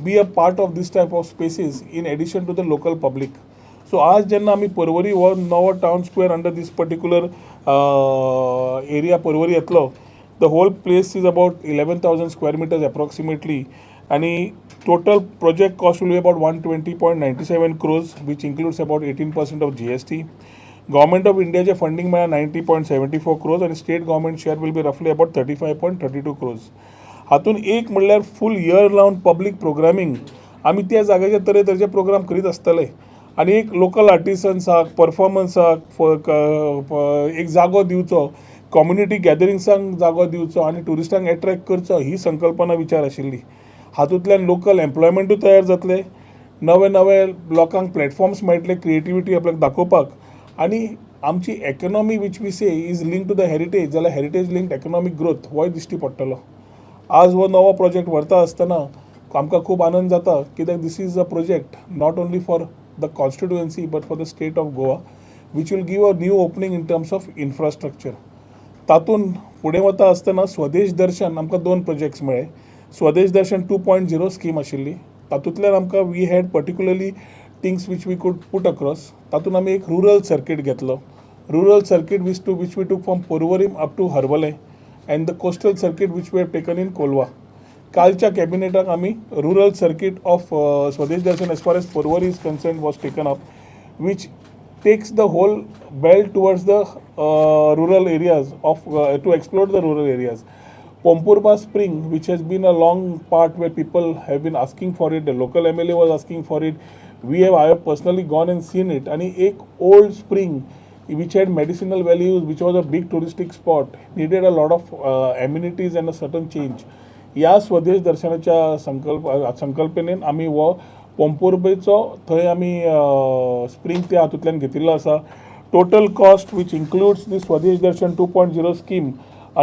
be a part of this type of spaces in addition to the local public. So आज जेन्ना आमी परवरी हो नवो town square under this particular area Porvorim येतलो, the whole place is about 11,000 square meters approximately, आणि total project cost will be about 120.97 crores, which includes about 18% of GST. Government of India चे funding मेळ्ळा 90.74 crores आणि state government share will be रफली about 35.32 crores. हातून एक म्हणल्यार फूल year round public programming आमी त्या जाग्याचेर तरेतरेचे प्रोग्राम करीत आसतले, आनी एक लोकल आर्टिसन्साक परफॉर्मन्साक एक जागो दिवचो, कम्युनिटी गॅदरिंग्सांक जागो दिवचो आनी ट्युरिस्टांक एट्रॅक्ट करचो, ही संकल्पना विचार आशिल्ली. हातूंतल्यान लोकल एम्प्लॉयमेंटूय तयार जातले, नवे नवे लोकांक प्लॅटफॉर्म्स मेळटले क्रिएटिविटी आपल्याक दाखोवपाक, आनी आमची economy which we say is link to the heritage, जाल्यार हेरिटेज लिंक्ड इकॉनॉमीक ग्रोथ होय दिश्टी पडटलो. आज हो नवो प्रोजेक्ट व्हरता आसतना आमकां खूब आनंद जाता, कित्याक this is a project not only for the constituency but for the state of Goa, which will give a new opening in terms of infrastructure. तातूंत फुडें वता आसतना स्वदेश दर्शन आमकां 2 प्रोजेक्ट्स मेळ्ळे. स्वदेश दर्शन 2.0 स्कीम आशिल्ली, तातूंतल्यान आमकां we had particularly things which we could put across. तातूंत आमी एक रुरल सर्कीट घेतलो. Rural circuit which we took from Porvorim up to Harvalem, and the coastal circuit which we have taken in Kolwa. कालच्या कॅबिनेटाक आमी rural circuit of Swadesh Darshan as far as Porvorim is concerned was taken up, which takes the whole belt towards the rural areas of to explore the rural areas. Pompurba Spring, which has been a long part where people have been asking for it, the local MLA was asking for it. I have personally gone and seen it. And एक old spring which had medicinal values, which was a big touristic spot, needed a lot of amenities and a certain change. या स्वदेश दर्शनाच्या संकल्पनेन आमी हो पोंपुर्बेचो थंय आमी spring त्या हातूंतल्यान घेतिल्लो आसा. Total cost which includes the Swadesh Darshan 2.0 scheme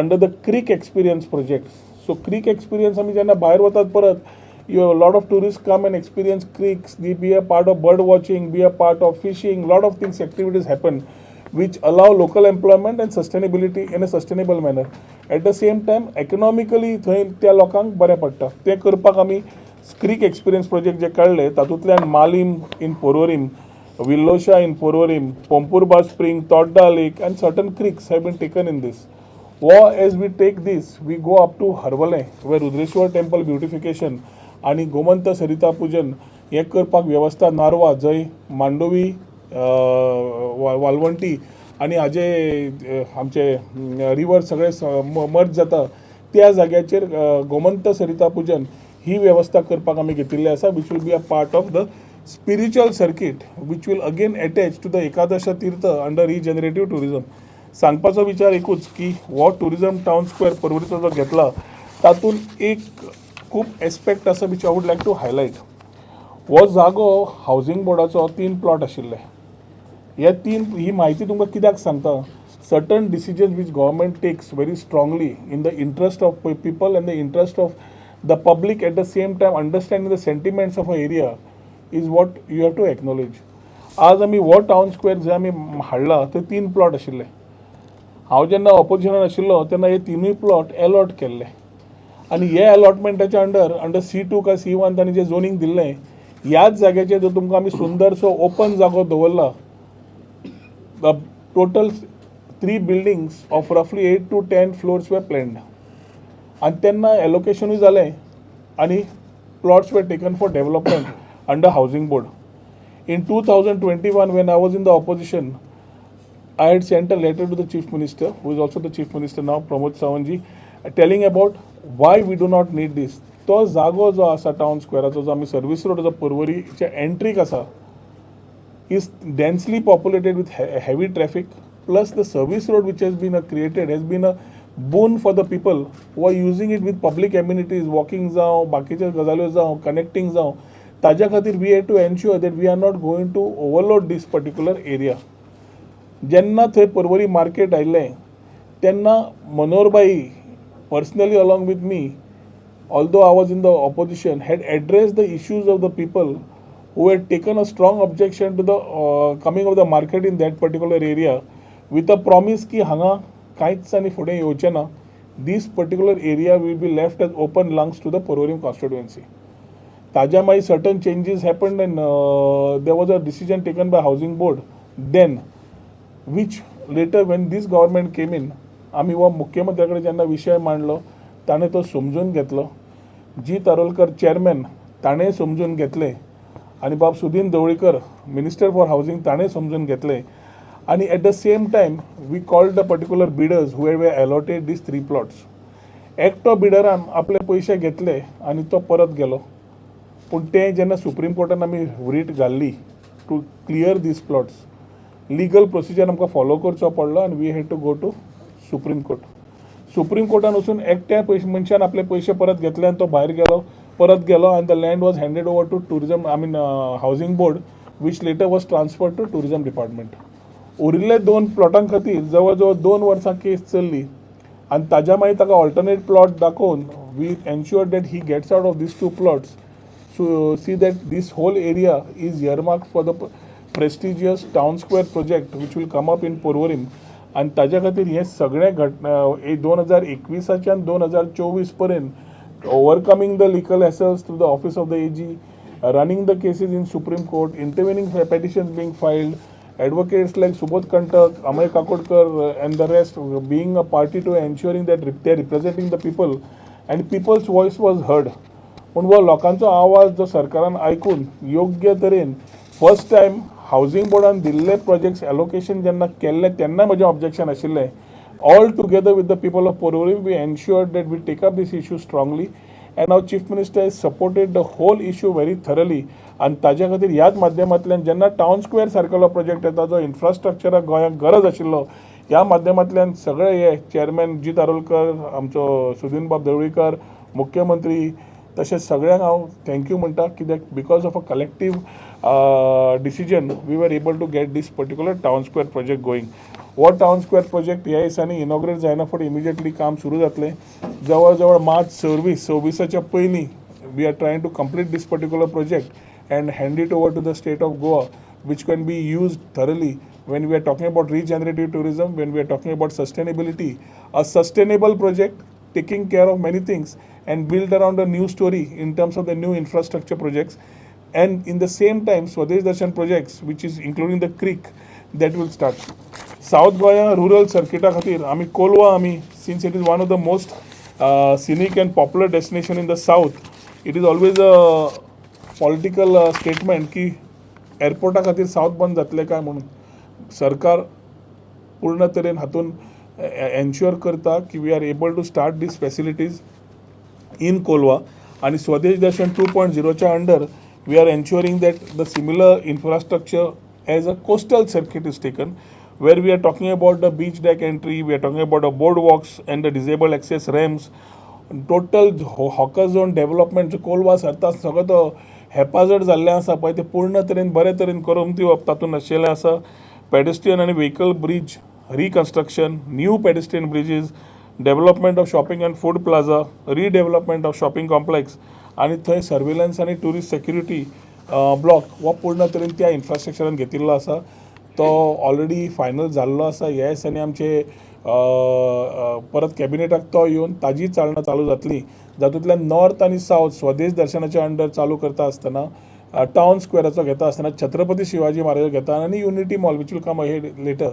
under the creek experience project. So creek experience आमी जेन्ना भायर वतात परत, you have a lot of tourists come and experience creeks, they be a part of bird watching, be a part of fishing, lot of things, activities happen which allow local employment and sustainability in a sustainable manner. At the same time, economically थंय त्या लोकांक बरें पडटा. तें करपाक आमी creek experience project जे काडले, तातूंतल्यान मालीम इन पोरवरीम, विल्लोशा in Porvorim, Pomburpa spring, Todda lake and certain creeks have been taken in this. As we take this, we go up to हरवले where रुद्रेश्वर टेम्पल ब्युटिफिकेशन आणि गोमंत सरिता पूजन हे करपाक व्यवस्था नारवा, जंय मांडोवी वालवंटी आणि हाजे आमचे रिवर सगळे मर्ज जाता, त्या जाग्याचेर गोमंत सरिता पूजन ही व्यवस्था करपाक आमी घेतिल्ली आसा, which will be a part of the spiritual circuit which will again attach to the Ekadash Teerth under regenerative tourism. सांगपाचो विचार एकूच की हो टुरिझम टाउन स्क्वेअर परवरीचो जो घेतला, तातूंत एक खूब एस्पेक्ट आसा which I would like to highlight. हो जागो हावजींग बोर्डाचो 3 प्लॉट आशिल्ले. ही माहिती तुमकां कित्याक सांगता, certain decisions which government takes very strongly in the interest of people and the interest of the public, at the same time understanding the sentiments of a area is what you have to acknowledge. आज आमी हो town square जे आमी हाडला ते 3 plot आशिल्ले. हांव जेन्ना ऑपोजिशनान आशिल्लो तेन्ना हे 3य प्लॉट अलॉट केल्ले, आनी हे अलॉटमेंटाच्या अंडर C2 काय C1 तांणी जे झोनींग दिल्लें, ह्याच जाग्याचेर जर तुमकां आमी सुंदरसो ओपन जागो दवरला, the total 3 buildings of roughly 8 to 10 floors were planned, and तेन्ना allocationूय जालें आनी plots were taken for development under housing board. In 2021, when I was in the opposition, I had sent a letter to the chief minister, who is also the chief minister now, Pramod Sawantji, telling about why we do not need this. तो जागो जो आसा town स्क्वेअराचो, जो आमी service road जो परवरीच्या एंट्रीक आसा, is densely populated with heavy traffic, plus the service road which has been created has been a boon for the people who are using it with public amenities, walking जावं, बाकीचे गजाल्यो जावं, connecting जावं. ताज्या खातीर we have to ensure that we are not going to overload this particular area. जेन्ना थंय Porvorim market आयिल्लें तेन्ना मनोहरबाई personally along with me, although I was in the opposition, had addressed the issues of the people who had taken a strong objection to the coming of the market in that particular area, with a promise की हांगा कांयच आनी फुडें येवचें ना. This particular area will be left as open lungs to the Porvorim constituency. ताज्या मागीर certain changes happened and there was a decision taken by housing board then which later when this government came in आम्ही व मुख्यमंत्र्याकडे जेन्ना विषय मांडलो ताणें तो समजून घेतलो. जी तारोलकर चेअरमॅन ताणें समजून घेतले आणि Bab Sudin Dhavalikar minister for housing ताणें समजून घेतले आणि at the same time we called the particular bidders who were allotted these 3 plots. एकटो बिडरान आपले पयशे घेतले आणि तो परत गेलो. पूण तें जेन्ना सुप्रीम कोर्टान आमी रीट घाल्ली to clear this plots legal procedure आमकां फॉलो करचो पडलो आनी we had to go to supreme court. Supreme कोर्टान वचून एकट्या मनशान आपले पयशे परत घेतले आनी तो भायर परत गेलो आनी the land was handed over to tourism housing board which later was transferred to tourism department. उरिल्ले 2 प्लॉटां खातीर जवळ जवळ 2 वर्सां केस चल्ली आनी ताज्या मागीर ताका ऑल्टरनेट प्लॉट दाखोवन we ensured that he gets out of this 2 plots. So see that this whole area is earmark for the prestigious town square project which will come up in Porvorim आणि ताज्या खातीर हे सगळे घटना 2021च्यान 2024 पर्यंत overcoming the legal hassles through the office of the AG, running the cases in supreme court, intervening petitions being filed, advocates like Subodh Kantak, Amay Kakodkar and the rest being a party to ensuring that they are representing the people and people's voice was heard. पण वो लोकांचो आवाज जो सरकारान ऐकून योग्य तरेन first time housing बोर्डान दिल्ले प्रोजेक्ट्स एलोकेशन जेन्ना केल्ले तेन्ना म्हजें ऑब्जेक्शन आशिल्लें. All together with the people of Porvorim we ensured that we take up this issue strongly and our chief minister is supported the whole issue very thoroughly. आनी ताज्या खातीर ह्याच माध्यमांतल्यान जेन्ना टावन स्क्वेअर सारकेलो प्रोजेक्ट येता जो इन्फ्रास्ट्रक्चराक गोंयांक गरज आशिल्लो ह्या माध्यमांतल्यान सगळे हे चेअरमॅन जी तारोलकर, आमचो सुदीन बाब ढवळीकर, मुख्यमंत्री तशेंच सगळ्यांक हांव थँक्यू म्हणटा कित्याक because of a collective decision we were able to get this particular town square project going. What town square project ह्या दिसांनी इनॉग्रेट जायना फुडें इमिजिएटली काम सुरू जातलें. जवळ जवळ मार्च 26च्या पयलीं we are trying to complete this particular project and hand it over to the state of Goa which can be used thoroughly when we are talking about regenerative tourism, when we are talking about sustainability. A sustainable project taking care of many things and build around a new story in terms of the new infrastructure projects. And in the same time Swadesh Darshan projects which is including the creek that will start. South Goa rural circuit खातीर आमी कोलवा आमी since it is one of the most scenic and popular destination in the south, it is always a political statement की एअरपोर्टा खातीर south बंद जातले काय म्हणून. सरकार पूर्ण तरेन हातून एन्श्युअर करता की we are able to start these facilities in Colva आणि स्वदेश दर्शन 2.0च्या under we are ensuring that the similar infrastructure as a coastal circuit is taken, where we are talking about the beach deck entry, we are talking about the boardwalks and the disabled access ramps, total hawker zone development. जो कोलवा सरता सगळो तो हेफाजत जाल्लें आसा पळय तें पूर्ण तरेन बरे तरेन करून दिवप तातूंत आशिल्लें आसा. पेडेस्ट्रियन आनी vehicle bridge reconstruction, new pedestrian bridges, development of shopping and food plaza, redevelopment of shopping complex आणि थंय सर्वेलन्स आणि टुरिस्ट सेक्युरिटी ब्लॉक हो पूर्ण तरेन त्या इन्फ्रास्ट्रक्चरान घेतिल्लो आसा. तो ऑलरेडी फायनल जाल्लो आसा. ह्या दिसांनी आमचे परत कॅबिनेटाक तो येवन ताजी चालना चालू जातली, जातूंतल्यान नॉर्थ आनी सावथ स्वदेश दर्शनाच्या अंडर चालू करता आसतना टावन स्क्वेअराचो घेता आसतना छत्रपती शिवाजी महाराज घेता आनी unity mall which will come ahead later.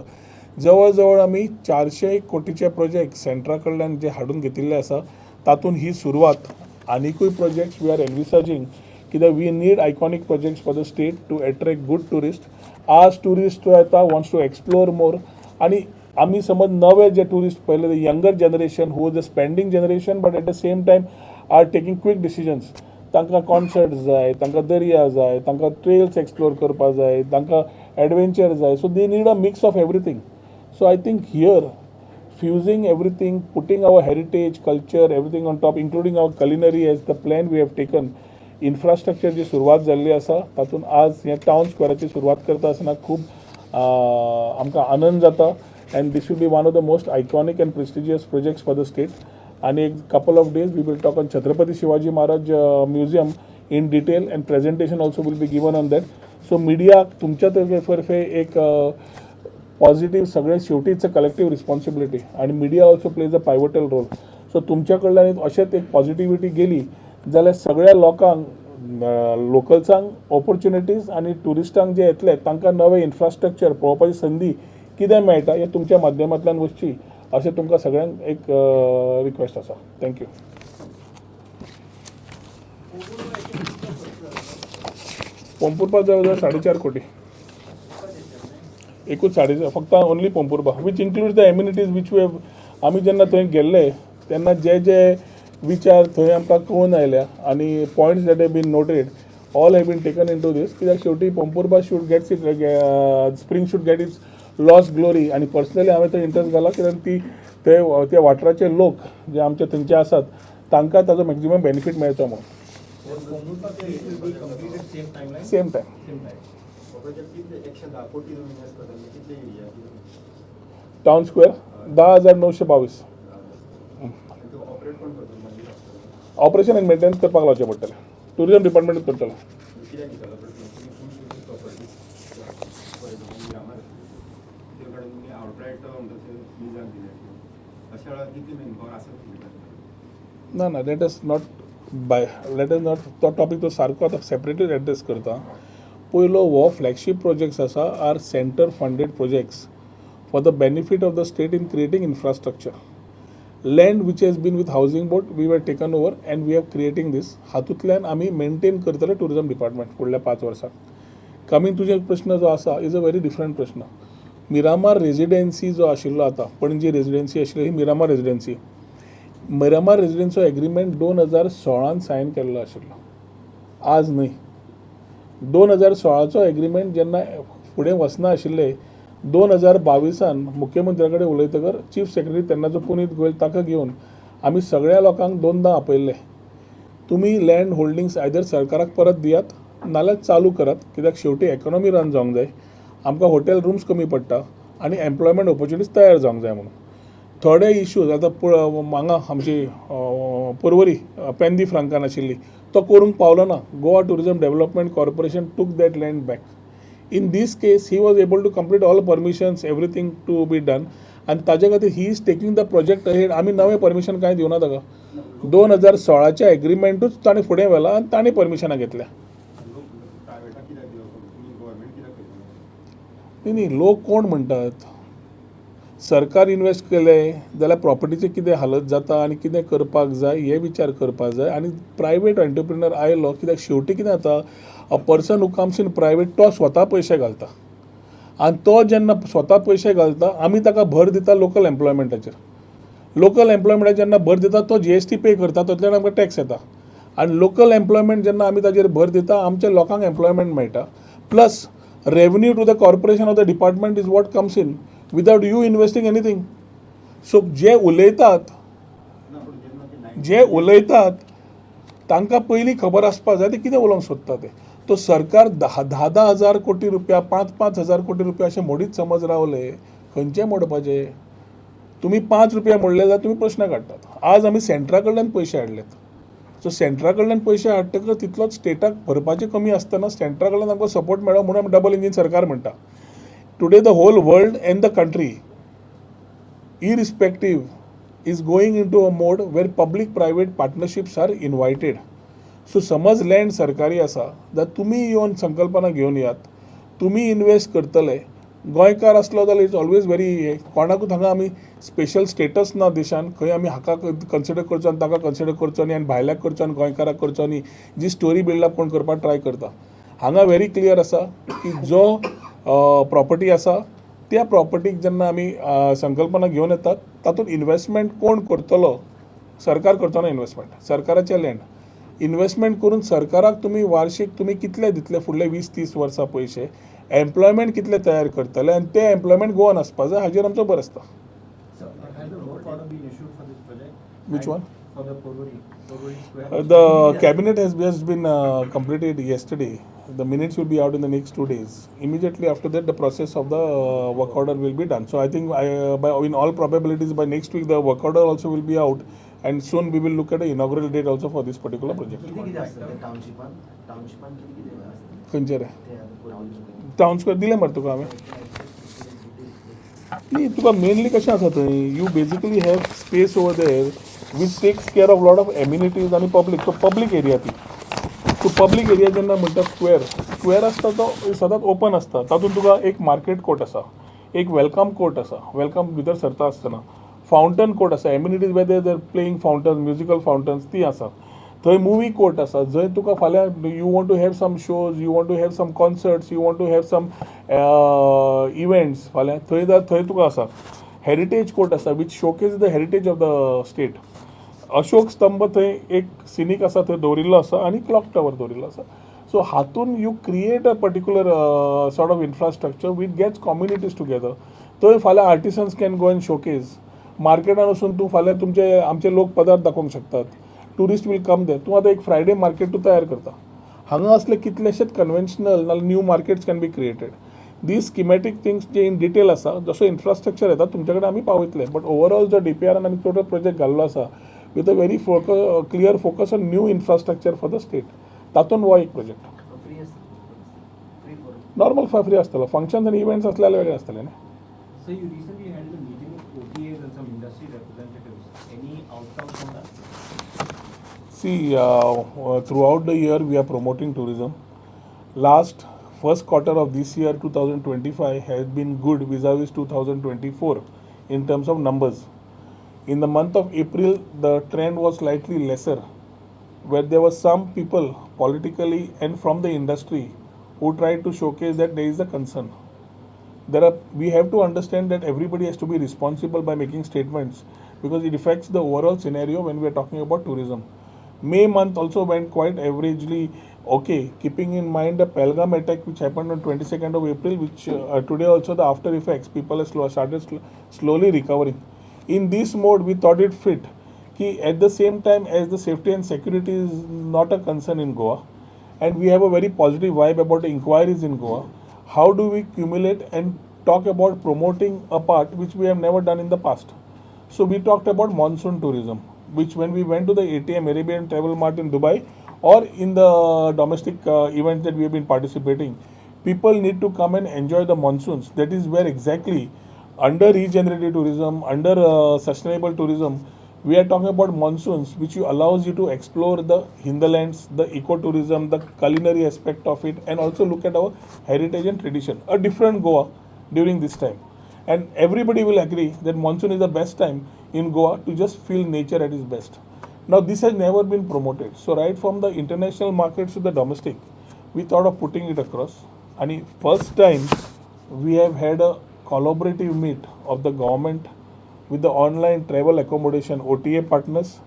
जवळ जवळ आमी 400 कोटीचे प्रोजेक्ट सेंट्रा कडल्यान जे हाडून घेतिल्ले आसा तातूंत ही सुरवात. आनीकूय प्रोजेक्ट्स वी आर एनविसाजींग कित्याक we need iconic projects for the state to attract good tourist. आज टुरिस्ट जो येता वॉन्ट्स टू एक्सप्लोर मोर आणि आमी समज नवे जे टुरिस्ट पळयले the younger generation who was the spending generation but at the same time are taking quick decisions. तांकां कॉन्सर्ट्स जाय, तांकां दर्या जाय, तांकां ट्रेल्स एक्सप्लोर करपाक जाय, तांकां एडवेंचर जाय. So they need a mix of everything. So I think here fusing everything, putting our heritage, culture, everything on top, including our culinary as the plan we have taken, infrastructure जी सुरवात जाल्ली आसा तातूंत आज ह्या town स्क्वेअराची सुरवात करता आसतना खूब आमकां आनंद जाता. and this will be one of the most iconic and prestigious projects for the state. And a couple of days we will talk on Chhatrapati Shivaji Maharaj Museum in detail and presentation also will be given on that. So media तुमच्या तर्फे एक positive सगळे शेवटी it's a collective responsibility आणि media also plays a pivotal role. So तुमच्या कडल्यान अशेंच एक पॉझिटिव्हिटी गेली जाल्यार सगळ्या लोकांक लोकल्सांक ऑपॉर्च्युनिटीज आनी ट्युरिस्टांक जे येतले तांकां नवें इन्फ्रास्ट्रक्चर पळोवपाची संदी कितें मेळटा हे तुमच्या माध्यमांतल्यान वचची अशें तुमकां सगळ्यांक एक रिक्वेस्ट आसा. थँक्यू. पोंपुर्बा जवळ जवळ 4.5 कोटी एकूच फक्त only Pomburpa which includes the amenities which we have. आमी जेन्ना थंय गेल्ले तेन्ना जे जे विचार थंय आमकां कळून आयल्या आनी points that have been noted all have been taken in to this. कित्याक शेवटी Pomburpa should gets it spring should get its lost glory. आनी पर्सनली हांवें थंय इंट्रस्ट घाला कित्याक त्या वाठाराचे लोक जे आमचे थंयचे आसात तांकां ताजो मॅक्झिमम बेनिफीट मेळचो म्हणून. Same time town square 10,922. Operation आनी मेंटेनन्स करपाक लावचें पडटलें. टुरिजम डिपार्टमेंटूच करतलो. ना लेट अस नॉट तो टॉपीक तो सारको आतां सेपरेटली एड्रेस करता. पयलो हो फ्लॅगशीप प्रोजेक्ट्स आसा are centre funded projects for the benefit of the state in creating infrastructure. Land which has been with housing board we were taken over and we have creating this. हातूंतल्यान आमी maintain करतले tourism department फुडल्या 5 वर्सांक. Coming तुजे प्रश्न जो आसा is a very different प्रश्न. Miramar residency जो आशिल्लो आतां पणजी रेजिडेन्सी आशिल्ली ही मिरामार रेजिडेन्सी. मिरामार रेजिडेन्सीचो एग्रीमेंट 2016 सायन केल्लो आशिल्लो, आज न्हय. 2016चो एग्रीमेंट जेन्ना फुडें वचना आशिल्ले 2022 मुख्यमंत्र्या कडेन उलयतकर चीफ सेक्रेटरी तेन्नाचो पुनीत गोयल ताका घेवन आमी सगळ्या लोकांक 2दा आपयल्ले तुमी लँड होल्डिंग्स आयदर सरकाराक परत दियात नाल्यार चालू करात. कित्याक शेवटी इकॉनॉमी रन जावंक जाय. आमकां हॉटेल रूम्स कमी पडटा आनी एम्प्लॉयमेंट ऑपॉर्च्युनिटीज तयार जावंक जाय म्हणून. थोडे इश्यूज आतां हांगा आमची पर्वरी पेंदी फ्रांकान आशिल्ली तो करूंक पावलो ना. Goa tourism development corporation took that land back. In these case he was able to complete all permissions everything to be done आनी ताजे खातीर he is taking the project ahead. आमी नवें परमिशन कांय दिवना ताका. 2016च्या एग्रीमेंटूच ताणें फुडें व्हेला आनी ताणें परमिशनां घेतल्या. न्ही लोक कोण म्हणटात सरकार इन्वेस्ट केले जाल्यार प्रॉपर्टीचे कितें हालत जाता आनी कितें करपाक जाय हे विचार करपाक जाय. आनी प्रायवेट एंटरप्रिनर आयलो कित्याक शेवटी कितें जाता a person who comes in private तो स्वता पयशे घालता आनी तो जेन्ना स्वता पयशे घालता आमी ताका भर दिता लोकल एम्प्लॉयमेंटाचेर. लोकल एम्प्लॉयमेंटाचेर जेन्ना भर दिता तो GST पे करता तातूंतल्यान आमकां टॅक्स येता आनी लोकल एम्प्लॉयमेंट जेन्ना आमी ताचेर भर दिता आमच्या लोकांक एम्प्लॉयमेंट मेळटा. Plus revenue to the corporation of the department is what comes in without you investing anything. So जे उलयतात तांकां पयलीं खबर आसपाक जाय ते कितें उलोवंक सोदता ते. तो सरकार 10,000 कोटी रुपया 5,000 कोटी रुपया अशें मोडीत समज रावले खंयचे मोडपाचे. तुमी 5 रुपया मोडले जाल्यार तुमी प्रश्न काडटात. आज आमी सेंट्रा कडल्यान पयशे हाडलेत. सो सेंट्रा कडल्यान पयशे हाडटकच तितलोच स्टेटाक भरपाचे कमी आसतना सेंट्रा कडल्यान आमकां सपोर्ट मेळ्ळो म्हणून आमी डबल इंजीन सरकार म्हणटा. Today the whole world and the country irrespective is going into a mode where public private partnerships are invited. So समज लँड सरकारी आसा जाल्यार तुमी येवन संकल्पना घेवन यात. तुमी इन्वेस्ट करतले गोंयकार आसलो जाल्यार इट्स ऑलवेज व्हेरी कोणाकूच हांगा आमी स्पेशल स्टेटस ना देशान खंय आमी हाका कन्सिडर करचो आनी ताका कन्सिडर करचो न्ही आनी भायल्याक करचो आनी गोंयकाराक करचो न्ही जी स्टोरी बिल्डअप कोण करपाक ट्राय करता. हांगा व्हेरी क्लियर आसा की जो प्रॉपर्टी आसा त्या प्रॉपर्टीक जेन्ना आमी संकल्पना घेवन येतात तातूंत इन्वेस्टमेंट कोण करतलो. सरकार करचो ना इन्वेस्टमेंट. सरकाराचे लँड इन्वेस्टमेंट करून सरकाराक तुमी वार्षिक तुमी कितले दितले फुडले 20-30 वर्सां पयशे. एम्प्लॉयमेंट कितले तयार करतले आनी ते एम्प्लॉयमेंट गोवन आसपा जाय हाजेर आमचो भर आसता. Which one? The cabinet has been completed yesterday. The minutes will be out in the next 2 days. Immediately after that, the process of the work order will be done. So I think in all probabilities by next week the work order also will be out, and soon we will look at the inaugural date also for this particular project. खंयचे रे town square दिले मरे तुका हांवें. न्ही तुका mainly कशें आसा थंय you basically have space over there which takes care of lot of amenities आनी public. So public area ती सो पब्लीक एरिया जेन्ना म्हणटा स्क्वेअर आसता तो सदांच ओपन आसता. तातूंत तुका एक मार्केट कोर्ट आसा, एक वेलकम कोर्ट आसा, वेलकम भितर सरता आसतना फावंटन कोर्ट आसा, amenities whether there playing fountains, musical fountains ती आसा. थंय मुवी कोर्ट आसा, जंय तुका फाल्यां you want to have some shows, you want to have some concerts, you want to have some events फाल्यां थंय तुका आसा. हेरिटेज कोर्ट आसा which showcase the heritage of the state. Ashok Stambh थंय एक सिनीक आसा थंय दवरिल्लो आसा आनी क्लॉक टावर दवरिल्लो आसा. सो हातून you create a particular sort of infrastructure which gets communities together. थंय फाल्यां artisans can go and showcase. मार्केटान वचून तूं फाल्यां आमचे लोक पदार्थ दाखोवंक शकतात. Tourist will come there. तूं आतां एक फ्रायडे मार्केट तूं तयार करता. हांगा असले कितलेशेच कन्वेन्शनल नाजाल्यार new markets can be created. These schematic things जे इन डिटेल आसा जसो इन्फ्रास्ट्रक्चर येता तुमचे कडेन आमी पावयतले. बट ओवरऑल जो DPRन आमी टोटल प्रोजेक्ट घाल्लो आसा with a very clear focus on new infrastructure for the state. तातून हो एक प्रोजेक्ट. नॉर्मल फ्री आसतलो. फंक्शन्स आनी इव्हेंट्स असल्यार वेगळे आसतले न्ही. So you recently had a meeting with OTAs and some industry representatives. Any outcome from that? See, throughout the year we are promoting tourism. Last first quarter of this year 2025 has been good vis-a-vis 2024 in terms of numbers. In the month of April, the trend was slightly lesser, where there were some people politically and from the industry who tried to showcase that there is a concern. We have to understand that everybody has to be responsible by making statements because it affects the overall scenario when we are talking about tourism. May month also went quite averagely okay, keeping in mind the Pahalgam attack which happened on 22nd of April, which today also the after effects, people have started slowly recovering. In this mode, we thought it fit कि at the same time as the safety and security is not a concern in Goa, and we have a very positive vibe about the inquiries in Goa, how do we cumulate and talk about promoting a part which we have never done in the past? So we talked about monsoon tourism, which when we went to the ATM, Arabian Travel Mart in Dubai, or in the domestic events that we have been participating, people need to come and enjoy the monsoons. That is where exactly under regenerative tourism, under sustainable tourism, we are talking about monsoons, which allows you to explore the hinterlands, the ecotourism, the culinary aspect of it, and also look at our heritage and tradition. A different Goa during this time. And everybody will agree that monsoon is the best time in Goa to just feel nature at its best. Now, this has never been promoted. So, right from the international markets to the domestic, we thought of putting it across. And first time, we have had a collaborative meet of the government with the online travel accommodation OTA partners,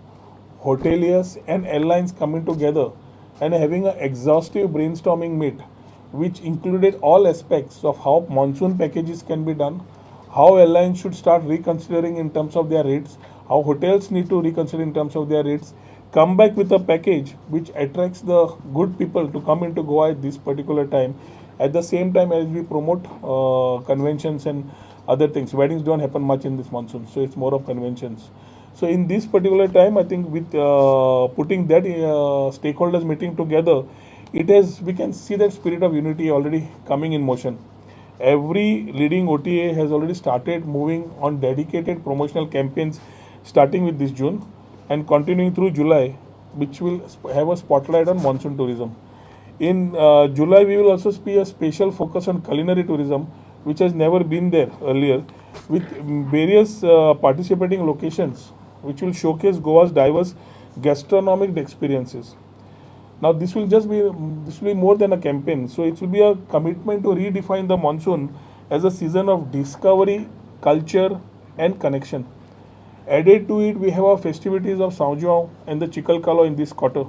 hoteliers and airlines coming together and having an exhaustive brainstorming meet which included all aspects of how monsoon packages can be done, how airlines should start reconsidering in terms of their rates, how hotels need to reconsider in terms of their rates, come back with a package which attracts the good people to come into Goa at this particular time. At the same time as we promote conventions and other things. Weddings don't happen much in this monsoon, so it's more of conventions. So in this particular time, I think with putting that stakeholders meeting together, we can see that spirit of unity already coming in motion. Every leading OTA has already started moving on dedicated promotional campaigns starting with this June and continuing through July, which will have a spotlight on monsoon tourism. In July, we will also see a special focus on culinary tourism, which has never been there earlier, with various participating locations, which will showcase Goa's diverse gastronomic experiences. Now, this will be more than a campaign. So, it will be a commitment to redefine the monsoon as a season of discovery, culture, and connection. Added to it, we have our festivities of Saujao and the Chikalkalo in this quarter,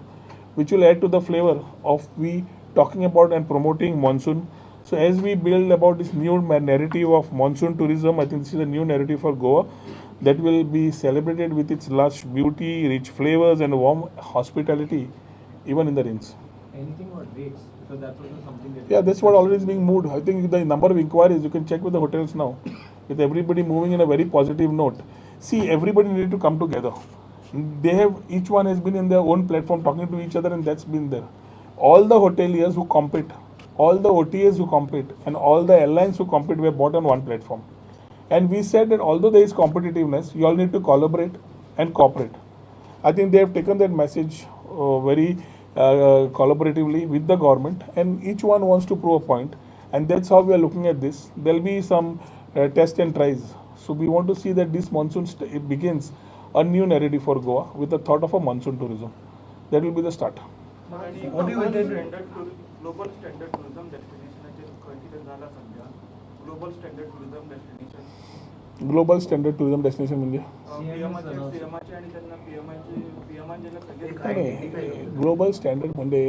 which will add to the flavor of we talking about and promoting monsoon. So as we build about this new narrative of monsoon tourism, I think this is a new narrative for Goa that will be celebrated with its lush beauty, rich flavors and warm hospitality, even in the rains. Anything about rates? Because that's also something that... Yeah, that's what already is being moved. I think the number of inquiries, you can check with the hotels now, with everybody moving in a very positive note. See, everybody needed to come together. Each one has been in their own platform talking to each other, and that's been there. All the hoteliers who compete, all the OTAs who compete, and all the airlines who compete were bought on one platform. And we said that although there is competitiveness, you all need to collaborate and cooperate. I think they have taken that message very collaboratively with the government, and each one wants to prove a point, and that's how we are looking at this. There'll be some test and tries. So we want to see that this monsoon it begins a new narrative for Goa with the thought of a monsoon tourism. That will be the start. What do you intend global standard tourism destination खंयची झाला सध्या global standard tourism destination global standard tourism destination म्हणजे पीएमआयचे आणि त्यांना पीएमआयचे global standard म्हणजे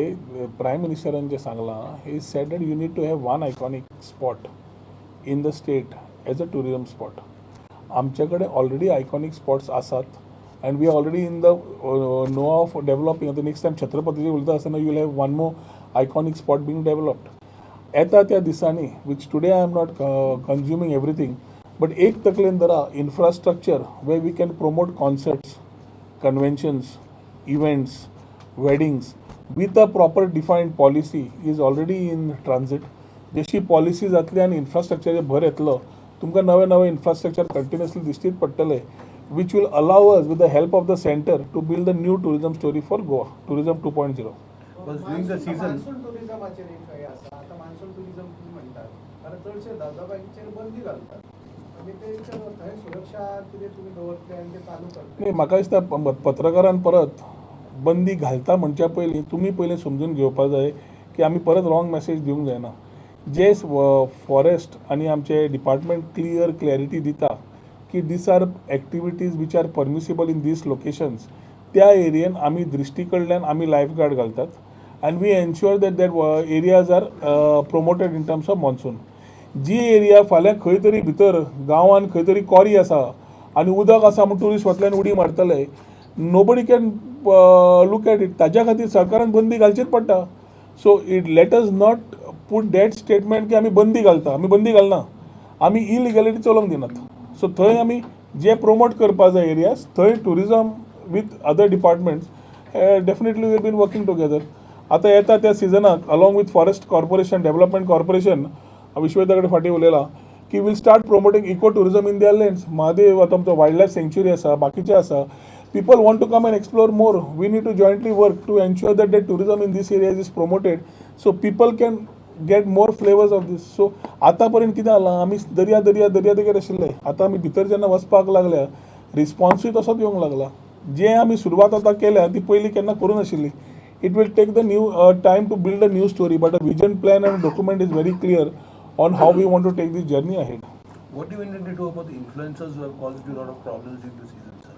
prime मिनिस्टरान जे सांगलां he said that you need to have one iconic spot in the state as a tourism spot. आमचे कडेन ऑलरेडी आयकॉनिक स्पॉट्स आसात and we are already in the know of developing. आता next time छत्रपतीचे उलयता आसतना you will have one more iconic spot being developed. येता त्या दिसांनी which today I am not consuming everything, but एक तकलेन धरा infrastructure way we can promote concerts, conventions, events, weddings with a proper defined policy is already in transit. जशी policy जातली आनी infrastructure भर येतलो तुमकां नवे नवे इन्फ्रास्ट्रक्चर कंटिन्युअसली दिश्टीत पडटले which will allow us with the help of the center to build a new tourism story for Goa, tourism 2.0. Because during the season monsoon टुरिझमाचेर एक खंय आसा. आतां मान्सून टुरिझम तुम्ही म्हणटात कारण चडशे धबधब्यांचेर बंदी घालतात म्हणजे ते थंय सुरक्षा कितें तुमी दवरतले आनी ते चालू करतले. नाही, म्हाका दिसता पत्रकारान परत बंदी घालता म्हणच्या पयलीं तुमी पयलीं समजून घेवपाक जाय की आमी परत रॉंग मॅसेज दिवंक जायना. जे फॉरेस्ट आनी आमचे डिपार्टमेंट क्लॅरिटी दिता की these are activities which are permissible in these locations, त्या एरियेन आमी दृश्टी कडल्यान आमी लायफ गार्ड घालतात and we ensure that areas are promoted in terms of monsoon. जी एरिया फाल्यां खंय तरी भितर गांवान खंय तरी कॉरी आसा आनी उदक आसा म्हूण ट्युरिस्ट वतल्यान उडी मारतले, nobody can look at it. ताज्या खातीर सरकारान बंदी घालचीच पडटा. So it let us not put that statement की आमी बंदी घालता. आमी बंदी घालना, आमी इलिगॅलिटी चलोवंक दिनात. सो थंय आमी जे प्रमोट करपा जाय एरियाज थंय tourism with other departments definitely will been working together. आतां येता त्या सिजनाक along with forest corporation, development corporation, Vishweta कडेन फाटीं उलयलां की will start promoting eco tourism in their lands. Mahadev आतां आमचो वायल्ड लायफ सँच्युरी आसा, बाकीचे आसा. People want to come and explore more. We need to jointly work to ensure that the tourism in this area is promoted so people can get more flavors of this. So आता पर्यंत कितें जालां आमी दर्या देगेर आशिल्ले, आतां आमी भितर जेन्ना वचपाक लागल्या रिस्पॉन्सूय तसोच येवंक लागला. जे आमी सुरवात आतां केल्या ती पयलीं केन्ना करूं नाशिल्ली. It will take the new time to build a new story, but a vision plan and document is very clear on how we want to take this journey ahead. what do you intend to do about the influencers who have caused you a lot of problems during the season, sir?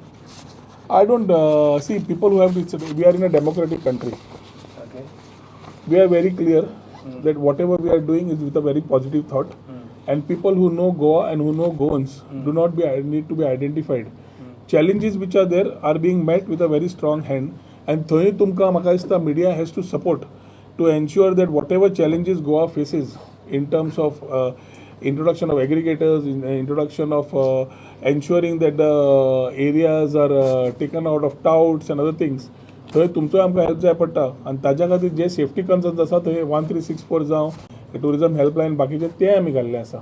I don't see people who have this. We are in a democratic country. Okay. We are very clear that whatever we are doing is with a very positive thought, and people who know Goa and who know Goans do not need to be identified. Challenges which are there are being met with a very strong hand, and thoi tumka म्हाका दिसता media has to support to ensure that whatever challenges Goa faces in terms of introduction of aggregators, introduction of ensuring that the areas are taken out of touts and other things, थंय तुमचो आमकां help जाय पडटा. आनी ताज्या खातीर जे safety concerns आसा थंय 1364 जावं टुरिझम हेल्पलायन बाकीचे ते आमी घाल्ले आसा.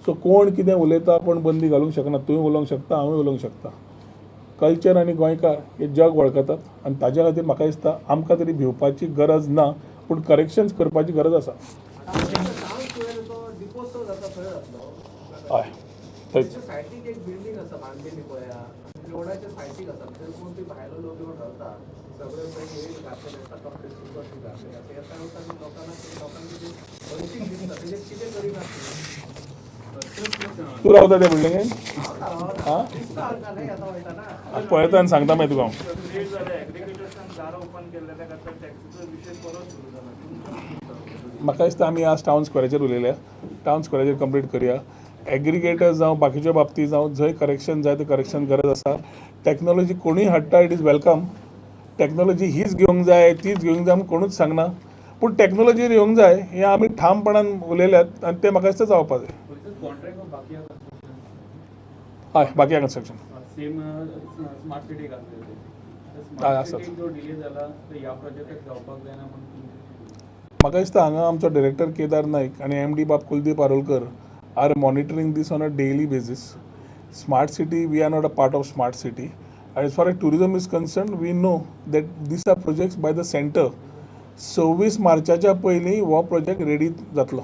सो कोण कितें उलयता कोण बंदी घालूंक शकना. तुवें उलोवंक शकता, हांवूय उलोवंक शकता. कल्चर आनी गोंयकार हे जग वळखतात आनी ताज्या खातीर म्हाका दिसता आमकां तरी भिवपाची गरज ना, पूण करेक्शन्स करपाची गरज आसा. डिपोसो जाता थंय जातलो. हय थंयच. त्याच्या सायडीक एक बिल्डिंग आसा बांदलेली पळया, रोडाच्या सायडीक आसा. थंय कोण ती भायलो लोक येवन रावता. सगळे थंय येयन घातलेले आसता, कपडे सुकत बी घातलेले आसता. येता वता लोकांना जे वंचीत दिसता तेजेर कितें करिनात. तूं रावता त्या बिल्डिंगेन? हां दिसता हांगा नाही येता वयताना. पळयता आनी सांगता मागीर तुका हांव. क्रिएट जाले एग्रीगेटर्सान दारां ओपन केल्ले खातीर टॅक्सीचो विशय परत सुरू जाला. म्हाका दिसता आमी आज टावन स्क्वेराचेर उलयल्या, टावन स्क्वेराचेर कंप्लीट करया. एग्रिगेटर्स जावं बाकीच्या बाबतींत जावं जंय करेक्शन जाय तें करेक्शन गरज आसा. टॅक्नॉलॉजी कोणूय हाडटा इट इज वेलकम. टॅक्नॉलॉजी हीच घेवंक जाय तीच घेवंक जाय म्हूण कोणूच सांगना, पूण टॅक्नॉलॉजीर येवंक जाय हें आमी ठामपणान उलयल्यात आनी तें म्हाका दिसता जावपा जाय. हय बाकी कन्स्ट्रक्शन सेम स्मार्ट सिटी घातले हय आसात. जो डिले जाला तो ह्या प्रोजेक्टाक जावपाक जायना म्हणून म्हाका दिसता हांगा आमचो डायरेक्टर केदार नायक आनी MD Bab Kuldeep Arolkar are monitoring these on a daily basis. Smart city we are not a part of smart city. And as far as tourism is concerned, we know that these are projects by the center 26 मार्चाच्या पयलीं हो project ready जातलो.